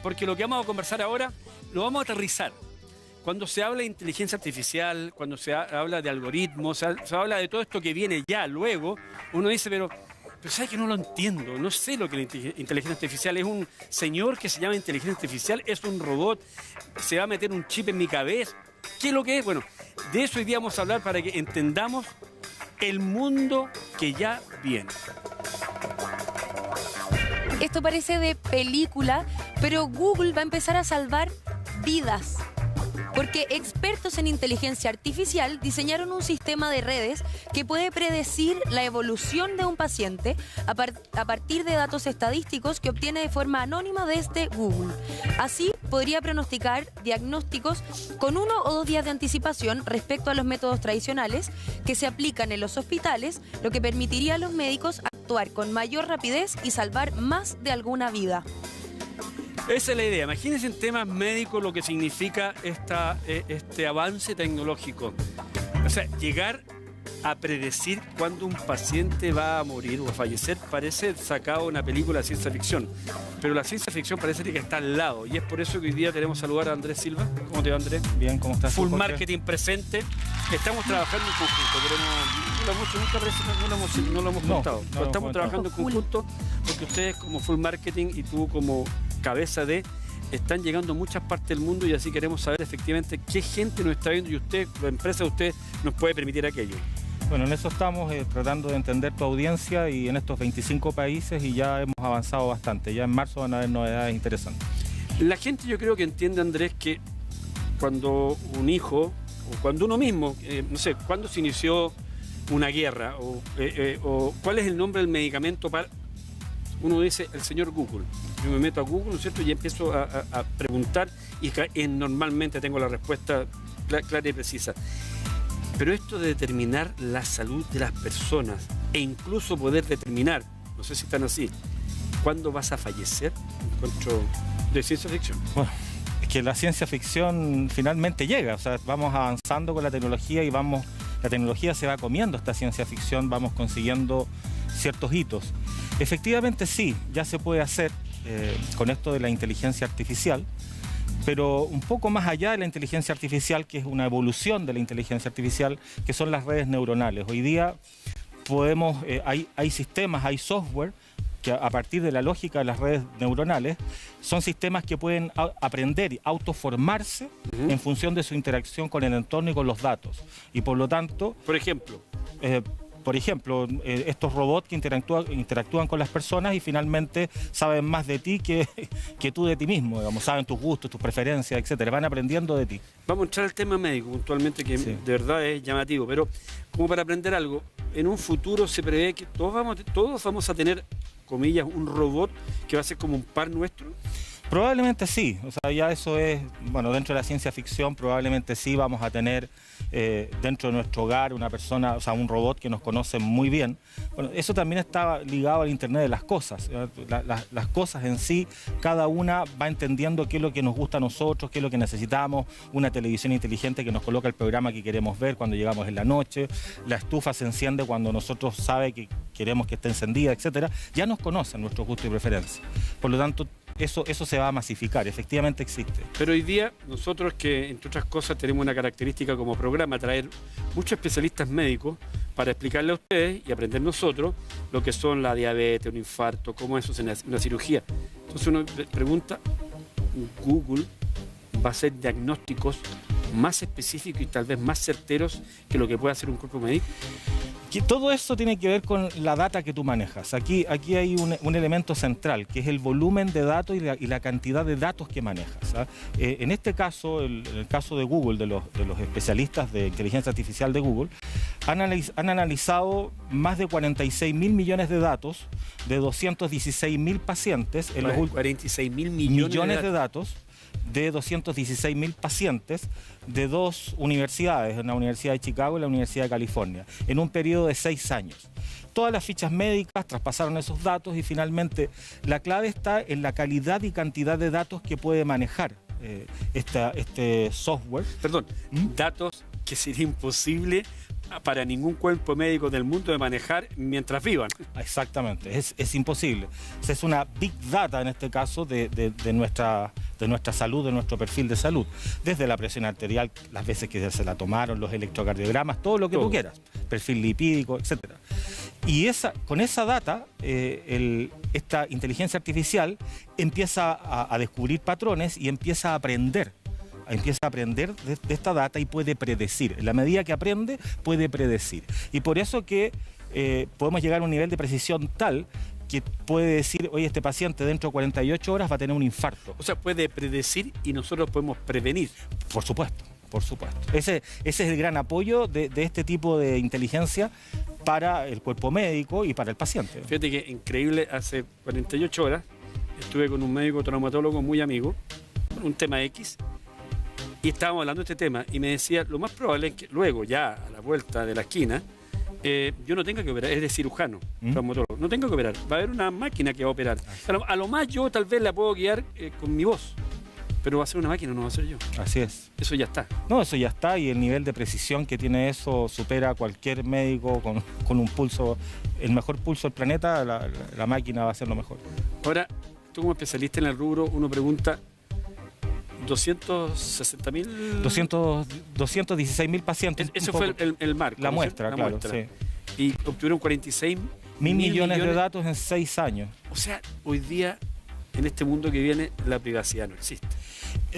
porque lo que vamos a conversar ahora lo vamos a aterrizar. Cuando se habla de inteligencia artificial, cuando se habla de algoritmos, se habla de todo esto que viene ya luego, uno dice, pero ¿sabes que no lo entiendo? No sé lo que es la inteligencia artificial. Es un señor que se llama inteligencia artificial, es un robot, se va a meter un chip en mi cabeza. ¿Qué es lo que es? Bueno, de eso hoy día vamos a hablar para que entendamos el mundo que ya viene. Esto parece de película, pero Google va a empezar a salvar vidas. Porque expertos en inteligencia artificial diseñaron un sistema de redes que puede predecir la evolución de un paciente a partir de datos estadísticos que obtiene de forma anónima desde Google. Así, podría pronosticar diagnósticos con 1 o 2 días de anticipación respecto a los métodos tradicionales que se aplican en los hospitales, lo que permitiría a los médicos actuar con mayor rapidez y salvar más de alguna vida. Esa es la idea. Imagínense en temas médicos lo que significa este avance tecnológico. O sea, llegar a predecir cuándo un paciente va a morir o a fallecer parece sacado de una película de ciencia ficción. Pero la ciencia ficción parece que está al lado. Y es por eso que hoy día queremos saludar a Andrés Silva. ¿Cómo te va, Andrés? Bien, ¿cómo estás? Full Marketing presente. Estamos trabajando en conjunto, pero no lo hemos contado. Pero estamos trabajando en conjunto porque ustedes como Full Marketing y tú como cabeza están llegando a muchas partes del mundo y así queremos saber efectivamente qué gente nos está viendo y usted, la empresa de usted, nos puede permitir aquello. Bueno, en eso estamos tratando de entender tu audiencia y en estos 25 países y ya hemos avanzado bastante. Ya en marzo van a haber novedades interesantes. La gente yo creo que entiende, Andrés, que cuando un hijo o cuando uno mismo, no sé, cuándo se inició una guerra o cuál es el nombre del medicamento para... Uno dice, el señor Google. Yo me meto a Google, ¿no es cierto? Y empiezo a preguntar y normalmente tengo la respuesta clara y precisa. Pero esto de determinar la salud de las personas e incluso poder determinar, no sé si están así, ¿cuándo vas a fallecer? Encuentro de ciencia ficción. Bueno, es que la ciencia ficción finalmente llega, o sea, vamos avanzando con la tecnología y la tecnología se va comiendo esta ciencia ficción, vamos consiguiendo ciertos hitos. Efectivamente sí, ya se puede hacer con esto de la inteligencia artificial, pero un poco más allá de la inteligencia artificial, que es una evolución de la inteligencia artificial, que son las redes neuronales. Hoy día hay sistemas, hay software, que a partir de la lógica de las redes neuronales, son sistemas que pueden aprender y autoformarse en función de su interacción con el entorno y con los datos. Y por lo tanto... Por ejemplo, estos robots que interactúan con las personas y finalmente saben más de ti que tú de ti mismo, digamos, saben tus gustos, tus preferencias, etcétera, van aprendiendo de ti. Vamos a entrar al tema médico puntualmente, que sí, de verdad es llamativo, pero como para aprender algo, en un futuro se prevé que todos vamos a tener, comillas, un robot que va a ser como un par nuestro. Probablemente sí, o sea, ya eso es, bueno, dentro de la ciencia ficción probablemente sí vamos a tener dentro de nuestro hogar una persona, o sea, un robot que nos conoce muy bien. Bueno, eso también está ligado al Internet de las cosas. Las cosas en sí, cada una va entendiendo qué es lo que nos gusta a nosotros, qué es lo que necesitamos, una televisión inteligente que nos coloca el programa que queremos ver cuando llegamos en la noche, la estufa se enciende cuando nosotros sabe que queremos que esté encendida, etcétera. Ya nos conocen nuestros gustos y preferencias. Por lo tanto, eso se va a masificar, efectivamente existe. Pero hoy día nosotros que, entre otras cosas, tenemos una característica como programa, traer muchos especialistas médicos para explicarle a ustedes y aprender nosotros lo que son la diabetes, un infarto, cómo eso es una cirugía. Entonces uno pregunta, ¿Google va a hacer diagnósticos más específicos y tal vez más certeros que lo que puede hacer un cuerpo médico? Todo eso tiene que ver con la data que tú manejas. Aquí hay un elemento central, que es el volumen de datos y la cantidad de datos que manejas. En este caso, en el caso de Google, de los especialistas de inteligencia artificial de Google, han analizado más de 46.000 millones de datos de 216.000 pacientes. 46.000 millones de datos de 216.000 pacientes de 2 universidades, la Universidad de Chicago y la Universidad de California, en un periodo de 6 años. Todas las fichas médicas traspasaron esos datos y finalmente la clave está en la calidad y cantidad de datos que puede manejar este software. Perdón, datos que sería imposible para ningún cuerpo médico del mundo de manejar mientras vivan. Exactamente, es imposible. O sea, es una big data en este caso de nuestra salud, de nuestro perfil de salud. Desde la presión arterial, las veces que se la tomaron, los electrocardiogramas, todo lo que tú quieras, perfil lipídico, etc. Y con esa data, esta inteligencia artificial empieza a descubrir patrones y empieza a aprender de esta data y puede predecir. En la medida que aprende, puede predecir. Y por eso que podemos llegar a un nivel de precisión tal que puede decir, oye, este paciente dentro de 48 horas va a tener un infarto. O sea, puede predecir y nosotros podemos prevenir. Por supuesto. Ese es el gran apoyo de este tipo de inteligencia para el cuerpo médico y para el paciente. Fíjate que increíble, hace 48 horas estuve con un médico traumatólogo muy amigo, un tema X, y estábamos hablando de este tema y me decía, lo más probable es que luego, ya a la vuelta de la esquina, yo no tenga que operar, es de cirujano, traumatólogo, no tengo que operar, va a haber una máquina que va a operar. A lo más yo tal vez la puedo guiar con mi voz, pero va a ser una máquina, no va a ser yo. Así es. Eso ya está. No, eso ya está, y el nivel de precisión que tiene eso supera a cualquier médico con un pulso, el mejor pulso del planeta, la máquina va a ser lo mejor. Ahora, tú como especialista en el rubro, uno pregunta, 260.000... 216.000 pacientes. Ese fue el marco. La muestra, claro, muestra. sí. Y obtuvieron 46 mil millones de datos en 6 años. O sea, hoy día, en este mundo que viene, la privacidad no existe.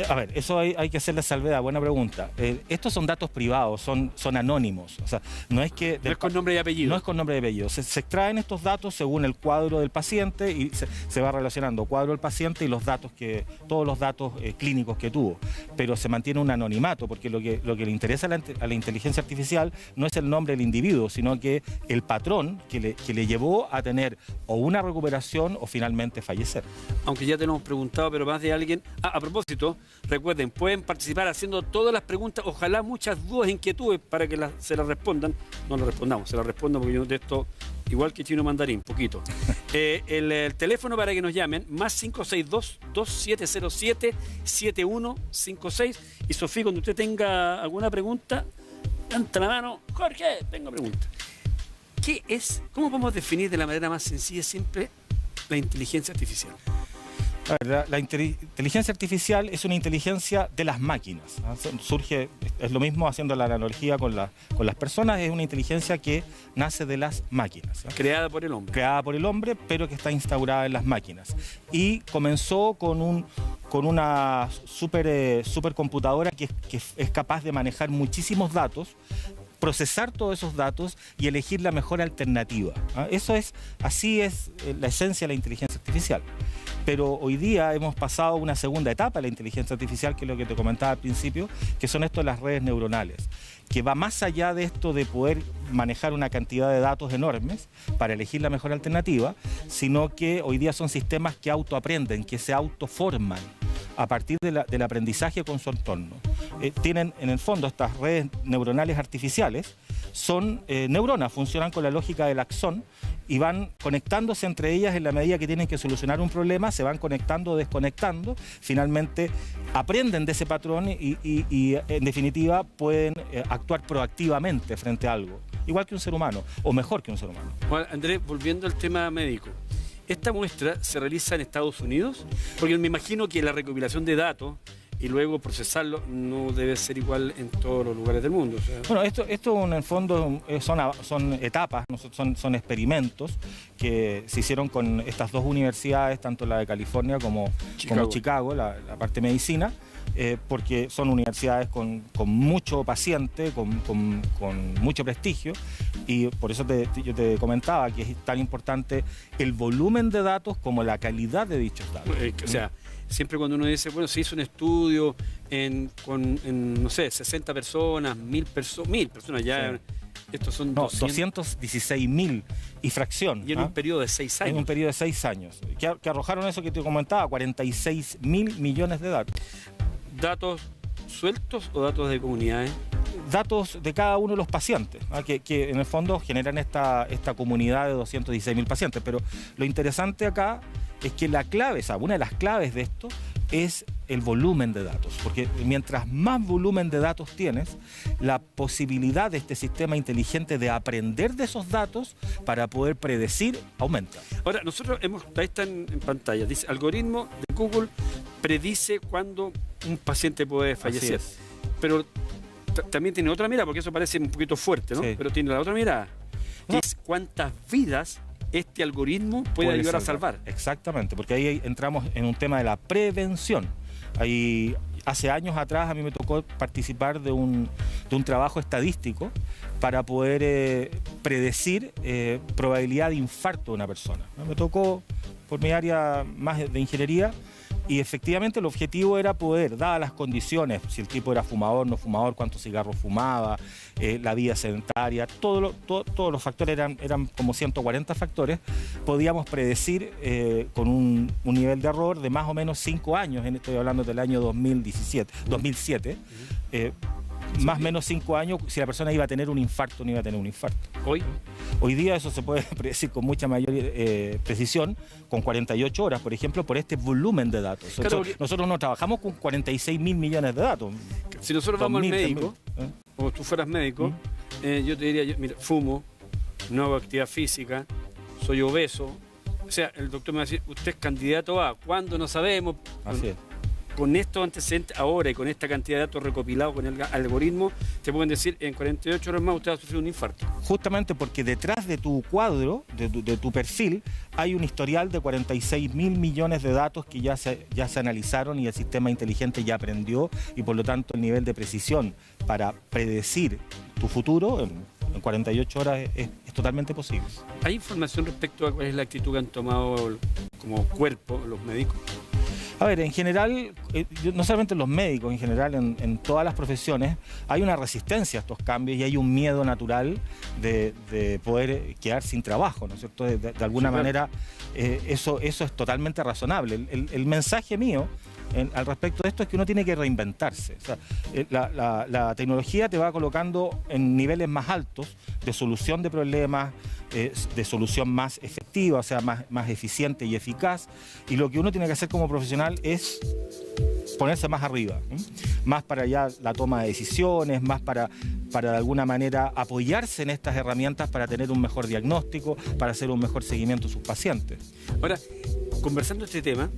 A ver, eso hay que hacerle salvedad, buena pregunta. Estos son datos privados, son anónimos. O sea, no es que... No es con nombre y apellido. No es con nombre y apellido. Se extraen estos datos según el cuadro del paciente y se va relacionando cuadro del paciente y todos los datos clínicos que tuvo. Pero se mantiene un anonimato, porque lo que le interesa a la inteligencia artificial no es el nombre del individuo, sino que el patrón que le llevó a tener o una recuperación o finalmente fallecer. Aunque ya te lo hemos preguntado, pero más de alguien... a propósito, recuerden, pueden participar haciendo todas las preguntas, ojalá muchas dudas, inquietudes para que se las respondan. No las respondamos, se las respondo porque yo de esto, igual que chino mandarín, poquito. El teléfono para que nos llamen, más 562-2707-7156. Y Sofía, cuando usted tenga alguna pregunta, levanta la mano. Jorge, tengo pregunta. ¿Cómo podemos definir de la manera más sencilla y simple la inteligencia artificial? A ver, la inteligencia artificial es una inteligencia de las máquinas, ¿no? Es lo mismo haciendo la analogía con las personas, es una inteligencia que nace de las máquinas, ¿no? Creada por el hombre. Creada por el hombre, pero que está instaurada en las máquinas. Y comenzó con una supercomputadora que es capaz de manejar muchísimos datos, procesar todos esos datos y elegir la mejor alternativa, ¿no? Así es la esencia de la inteligencia artificial. Pero hoy día hemos pasado a una segunda etapa de la inteligencia artificial, que es lo que te comentaba al principio, que son esto de las redes neuronales, que va más allá de esto de poder manejar una cantidad de datos enormes para elegir la mejor alternativa, sino que hoy día son sistemas que autoaprenden, que se autoforman a partir del aprendizaje con su entorno. Tienen en el fondo estas redes neuronales artificiales, son neuronas, funcionan con la lógica del axón y van conectándose entre ellas en la medida que tienen que solucionar un problema, se van conectando o desconectando, finalmente aprenden de ese patrón y en definitiva pueden actuar proactivamente frente a algo, igual que un ser humano, o mejor que un ser humano. Juan Andrés, volviendo al tema médico, ¿esta muestra se realiza en Estados Unidos? Porque me imagino que la recopilación de datos y luego procesarlo no debe ser igual en todos los lugares del mundo. O sea. Bueno, esto en el fondo son etapas, son experimentos que se hicieron con estas dos universidades, tanto la de California como Chicago, la parte de medicina, porque son universidades con mucho paciente, con mucho prestigio, y por eso yo te comentaba que es tan importante el volumen de datos como la calidad de dichos datos. O sea, siempre cuando uno dice, bueno, se hizo un estudio con no sé, 60 personas, 1.000 personas, ya... Sí. Estos son 216.000 y fracción. Y en un periodo de 6 años. En un periodo de 6 años. Que arrojaron eso que te comentaba, 46.000 millones de datos. ¿Datos sueltos o datos de comunidades? Datos de cada uno de los pacientes, ¿no? que en el fondo generan esta comunidad de 216.000 pacientes. Pero lo interesante acá es que la clave, una de las claves de esto es el volumen de datos, porque mientras más volumen de datos tienes, la posibilidad de este sistema inteligente de aprender de esos datos para poder predecir aumenta. Ahora, nosotros ahí está en pantalla, dice, algoritmo de Google predice cuándo un paciente puede fallecer. Pero también tiene otra mirada, porque eso parece un poquito fuerte, ¿no? Sí. Pero tiene la otra mirada, que es cuántas vidas este algoritmo puede ayudar a salvar. Exactamente, porque ahí entramos en un tema de la prevención. Hace años atrás a mí me tocó participar de un trabajo estadístico para poder predecir probabilidad de infarto de una persona. Me tocó por mi área más de ingeniería. Y efectivamente el objetivo era poder, dadas las condiciones, si el tipo era fumador, no fumador, cuántos cigarros fumaba, la vida sedentaria, todos los factores eran como 140 factores, podíamos predecir con un nivel de error de más o menos 5 años, estoy hablando del año 2007, más o menos 5 años, si la persona iba a tener un infarto o no iba a tener un infarto. Hoy día eso se puede predecir con mucha mayor precisión, con 48 horas, por ejemplo, por este volumen de datos. Claro, nosotros no trabajamos con 46.000 millones de datos. Si nosotros vamos al médico, o tú fueras médico, yo te diría, mira, fumo, no hago actividad física, soy obeso. O sea, el doctor me va a decir, usted es candidato a, ¿cuándo? No sabemos. Así es. Con estos antecedentes ahora y con esta cantidad de datos recopilados con el algoritmo, te pueden decir en 48 horas más usted va a sufrir un infarto. Justamente porque detrás de tu cuadro, de tu perfil, hay un historial de 46.000 millones de datos que ya se analizaron y el sistema inteligente ya aprendió, y por lo tanto el nivel de precisión para predecir tu futuro en 48 horas es totalmente posible. ¿Hay información respecto a cuál es la actitud que han tomado como cuerpo los médicos? A ver, en general, no solamente los médicos, en general en todas las profesiones, hay una resistencia a estos cambios y hay un miedo natural de poder quedar sin trabajo, ¿no es cierto? De alguna manera, eso es totalmente razonable. El mensaje mío al respecto de esto es que uno tiene que reinventarse. O sea, la tecnología te va colocando en niveles más altos de solución de problemas, de solución más efectiva, o sea, más eficiente y eficaz. Y lo que uno tiene que hacer como profesional es ponerse más arriba, más para ya la toma de decisiones, más para de alguna manera apoyarse en estas herramientas para tener un mejor diagnóstico, para hacer un mejor seguimiento a sus pacientes. Ahora, conversando este tema,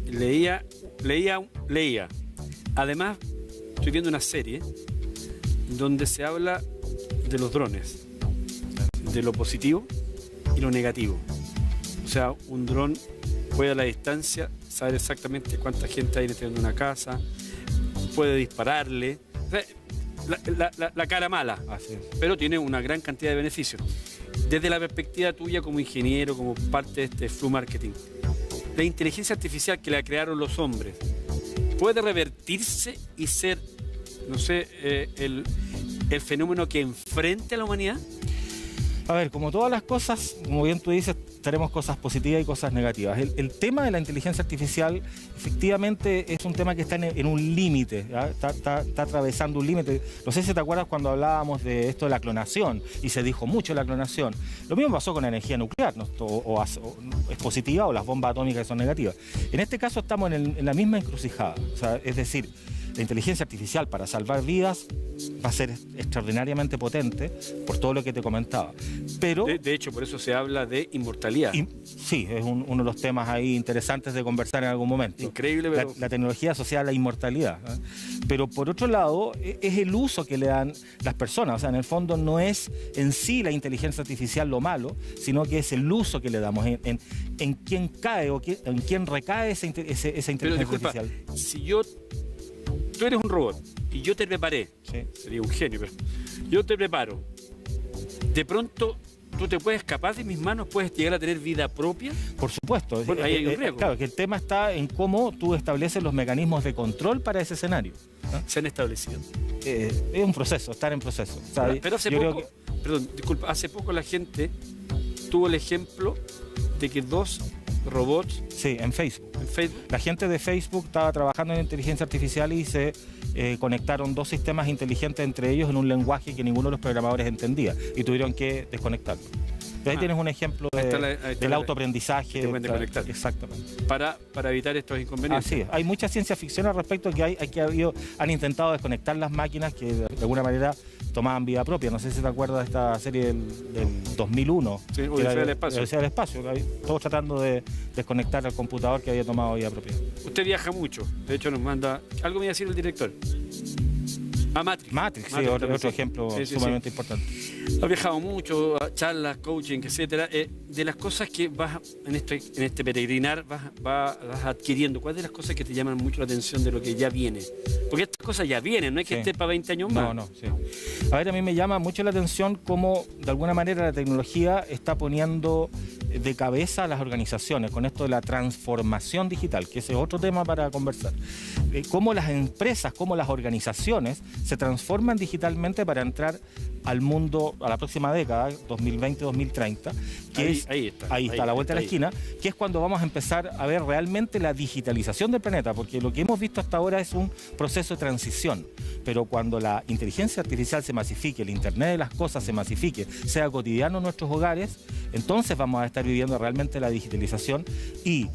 leía. Además, estoy viendo una serie donde se habla de los drones, de lo positivo y lo negativo. O sea, un dron puede a la distancia saber exactamente cuánta gente hay dentro de una casa, puede dispararle. O sea, la cara mala, pero tiene una gran cantidad de beneficios. Desde la perspectiva tuya como ingeniero, como parte de este flow marketing, la inteligencia artificial que la crearon los hombres, ¿puede revertirse y ser, no sé, el fenómeno que enfrente a la humanidad? A ver, como todas las cosas, como bien tú dices, tenemos cosas positivas y cosas negativas. El tema de la inteligencia artificial efectivamente es un tema que está en un límite, está atravesando un límite. No sé si te acuerdas cuando hablábamos de esto de la clonación y se dijo mucho de la clonación. Lo mismo pasó con la energía nuclear, ¿no? o es positiva o las bombas atómicas que son negativas. En este caso estamos en la misma encrucijada, o sea, es decir, la inteligencia artificial para salvar vidas va a ser extraordinariamente potente por todo lo que te comentaba. Pero de hecho, por eso se habla de inmortalidad. Sí, es uno de los temas ahí interesantes de conversar en algún momento. Increíble, pero la tecnología asociada a la inmortalidad, ¿eh? Pero por otro lado, es el uso que le dan las personas. O sea, en el fondo no es en sí la inteligencia artificial lo malo, sino que es el uso que le damos, en quién cae o en quién recae esa inteligencia pero, disculpa, artificial. Si tú eres un robot y yo te preparé, sí, sería un genio, pero yo te preparo, de pronto tú te puedes escapar de mis manos, puedes llegar a tener vida propia. Por supuesto. Bueno, ahí hay un riesgo. Claro, que el tema está en cómo tú estableces los mecanismos de control para ese escenario, ¿no? Se han establecido. Es un proceso, estar en proceso. O sea, pero hace poco, perdón, disculpa, hace poco la gente tuvo el ejemplo de que 2 robots... Sí, en Facebook. En Facebook. La gente de Facebook estaba trabajando en inteligencia artificial y se conectaron 2 sistemas inteligentes entre ellos en un lenguaje que ninguno de los programadores entendía y tuvieron que desconectarlo. Ahí tienes un ejemplo del autoaprendizaje. Que pueden conectar. Exactamente. Para evitar estos inconvenientes. Así es. Hay mucha ciencia ficción al respecto han intentado desconectar las máquinas que de alguna manera tomaban vida propia. No sé si te acuerdas de esta serie del 2001. Sí, Odisea del Espacio. Odisea del Espacio. Todos tratando de desconectar al computador que había tomado vida propia. Usted viaja mucho. De hecho, nos manda... Algo me iba a decir el director. Matrix. Matrix, sí, otro ejemplo sumamente importante. Has viajado mucho, a charlas, coaching, etcétera. De las cosas que vas en este peregrinar vas adquiriendo, ¿cuáles de las cosas que te llaman mucho la atención de lo que ya viene? Porque estas cosas ya vienen, no es que esté para 20 años más. No, sí. A ver, a mí me llama mucho la atención cómo de alguna manera la tecnología está poniendo de cabeza a las organizaciones con esto de la transformación digital, que ese es otro tema para conversar. Cómo las empresas, cómo las organizaciones se transforman digitalmente para entrar al mundo a la próxima década, 2020-2030, que ahí está a la vuelta de la esquina, que es cuando vamos a empezar a ver realmente la digitalización del planeta, porque lo que hemos visto hasta ahora es un proceso de transición, pero cuando la inteligencia artificial se masifique, el Internet de las cosas se masifique, sea cotidiano en nuestros hogares, entonces vamos a estar viviendo realmente la digitalización y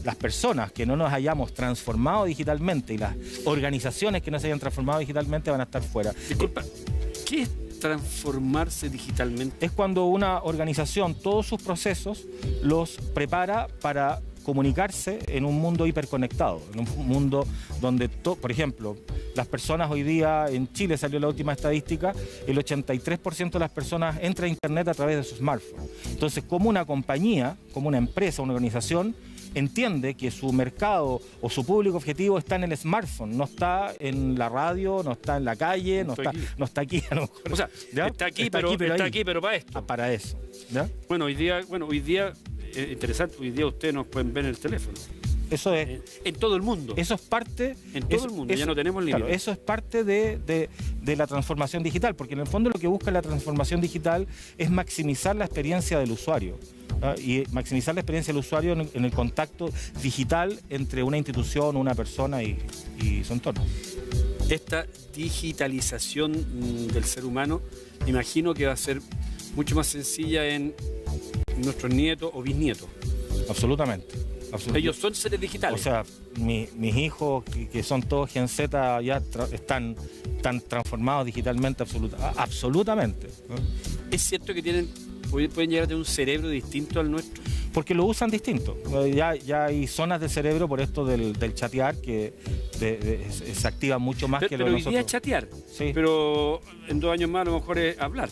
las personas que no nos hayamos transformado digitalmente y las organizaciones que no se hayan transformado digitalmente van a estar fuera. Disculpa, ¿qué es transformarse digitalmente? Es cuando una organización todos sus procesos los prepara para comunicarse en un mundo hiperconectado, en un mundo donde, por ejemplo, las personas hoy día, en Chile salió la última estadística, el 83% de las personas entra a Internet a través de su smartphone. Entonces, como una compañía, como una empresa, una organización, entiende que su mercado o su público objetivo está en el smartphone, no está en la radio, no está en la calle, no está aquí a lo mejor. O sea, ¿ya? está aquí, pero para esto. Para eso. ¿Ya? Bueno, hoy día interesante, hoy día ustedes nos pueden ver en el teléfono. Eso es. En todo el mundo. Eso es parte. En todo el mundo, ya no tenemos límite. Claro, eso es parte de la transformación digital, porque en el fondo lo que busca la transformación digital es maximizar la experiencia del usuario. Y maximizar la experiencia del usuario en el contacto digital entre una institución, una persona y su entorno. Esta digitalización del ser humano, imagino que va a ser mucho más sencilla en nuestros nietos o bisnietos. Absolutamente. Ellos son seres digitales. O sea, mis hijos, que son todos Gen Z, ya están transformados digitalmente, absolutamente. ¿Es cierto que pueden llegar a tener un cerebro distinto al nuestro? Porque lo usan distinto. Ya hay zonas del cerebro por esto del chatear que se activa mucho más que lo de nosotros. Pero hoy día es chatear. Sí. Pero en 2 años más a lo mejor es hablar.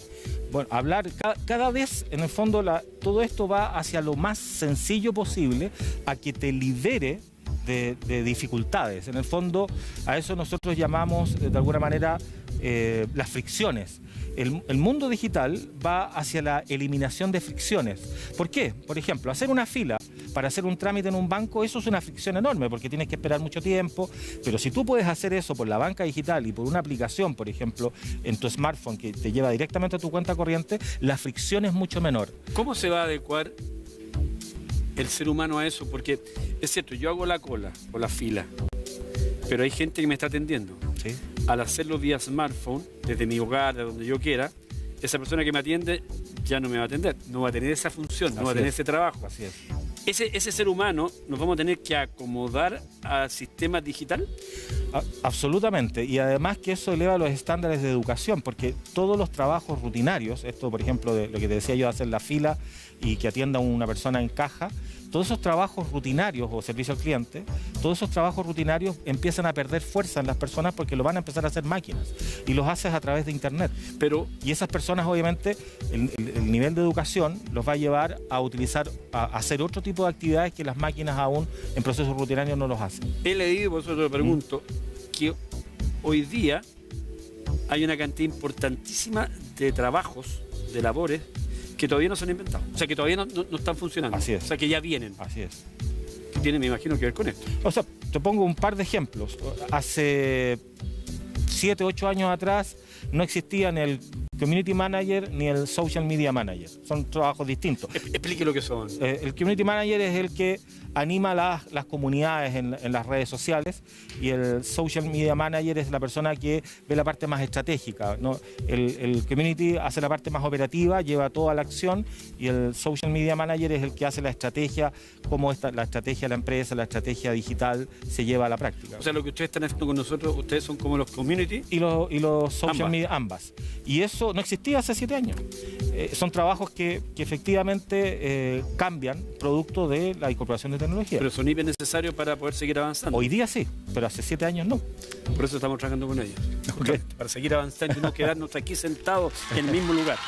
Bueno, hablar cada vez, en el fondo, todo esto va hacia lo más sencillo posible, a que te libere de dificultades. En el fondo, a eso nosotros llamamos, de alguna manera, las fricciones. El mundo digital va hacia la eliminación de fricciones. ¿Por qué? Por ejemplo, hacer una fila para hacer un trámite en un banco, eso es una fricción enorme porque tienes que esperar mucho tiempo, pero si tú puedes hacer eso por la banca digital y por una aplicación, por ejemplo, en tu smartphone que te lleva directamente a tu cuenta corriente, la fricción es mucho menor. ¿Cómo se va a adecuar el ser humano a eso? Porque es cierto, yo hago la cola o la fila, pero hay gente que me está atendiendo. ¿Sí? Al hacerlo vía smartphone, desde mi hogar, de donde yo quiera, esa persona que me atiende ya no me va a atender, no va a tener esa función, no va a tener ese trabajo. Así es. Ese ser humano nos vamos a tener que acomodar al sistema digital. Absolutamente, y además que eso eleva los estándares de educación, porque todos los trabajos rutinarios, esto por ejemplo de lo que te decía yo, hacer la fila y que atienda a una persona en caja, todos esos trabajos rutinarios o servicio al cliente, todos esos trabajos rutinarios empiezan a perder fuerza en las personas porque lo van a empezar a hacer máquinas y los haces a través de Internet. Y esas personas obviamente el nivel de educación los va a llevar a hacer otro tipo de actividades que las máquinas aún en procesos rutinarios no los hacen. He leído, por eso te lo pregunto, que hoy día hay una cantidad importantísima de trabajos, de labores, que todavía no se han inventado. O sea, que todavía no están funcionando. Así es. O sea, que ya vienen. Así es. Que tienen, me imagino, que ver con esto. O sea, te pongo un par de ejemplos. Hace 7, 8 años atrás no existían el community manager ni el social media manager. Son trabajos distintos. Explique lo que son. El community manager es el que anima las comunidades en las redes sociales, y el social media manager es la persona que ve la parte más estratégica, ¿no? El community hace la parte más operativa, lleva toda la acción, y el social media manager es el que hace la estrategia, cómo la estrategia de la empresa, la estrategia digital se lleva a la práctica. O sea, lo que ustedes están haciendo con nosotros, ustedes son como los community. Y los social media, ambas. Y eso no existía hace 7 años. Son trabajos que efectivamente cambian producto de la incorporación de tecnología. Pero son hiper necesarios para poder seguir avanzando. Hoy día sí, pero hace 7 años no. Por eso estamos trabajando con ellos. Okay. Para seguir avanzando y no quedarnos aquí sentados en el mismo lugar.